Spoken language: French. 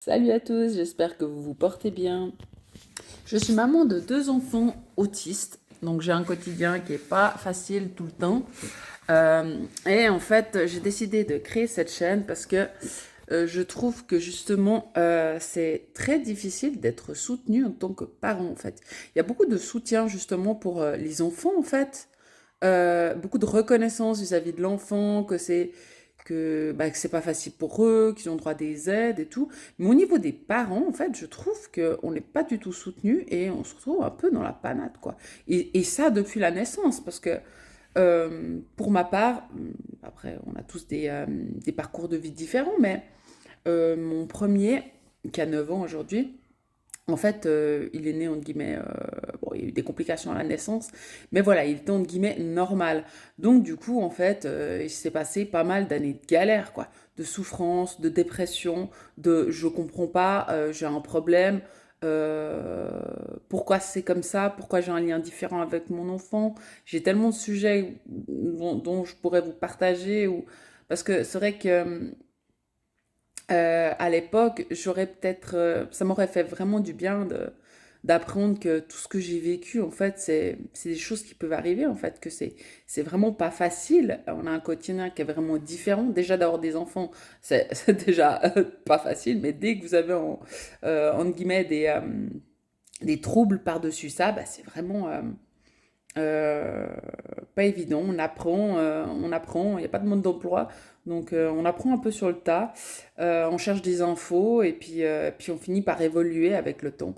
Salut à tous, j'espère que vous vous portez bien. Je suis maman de deux enfants autistes, donc j'ai un quotidien qui n'est pas facile tout le temps. Et en fait, j'ai décidé de créer cette chaîne parce que je trouve que justement, c'est très difficile d'être soutenu en tant que parent, en fait. Il y a beaucoup de soutien justement pour les enfants, en fait. Beaucoup de reconnaissance vis-à-vis de l'enfant, que c'est pas facile pour eux, qu'ils ont droit à des aides et tout. Mais au niveau des parents, en fait, je trouve qu'on n'est pas du tout soutenu et on se retrouve un peu dans la panade, quoi. Et ça depuis la naissance, parce que pour ma part, après, on a tous des parcours de vie différents, mais mon premier, qui a 9 ans aujourd'hui, en fait, il est né, entre guillemets, bon, il y a eu des complications à la naissance, mais voilà, il était, entre guillemets, normal. Donc, du coup, en fait, il s'est passé pas mal d'années de galère, quoi, de souffrance, de dépression, de je comprends pas, j'ai un problème, euh, pourquoi c'est comme ça, pourquoi j'ai un lien différent avec mon enfant. J'ai tellement de sujets dont je pourrais vous partager, parce que c'est vrai que à l'époque, j'aurais peut-être, ça m'aurait fait vraiment du bien d'apprendre que tout ce que j'ai vécu, en fait, c'est des choses qui peuvent arriver, en fait, que c'est vraiment pas facile. On a un quotidien qui est vraiment différent. Déjà, d'avoir des enfants, c'est déjà pas facile, mais dès que vous avez, entre guillemets, des troubles par-dessus ça, bah, c'est vraiment, euh, pas évident. On apprend, il n'y a pas de mode d'emploi, donc on apprend un peu sur le tas, on cherche des infos et puis on finit par évoluer avec le temps.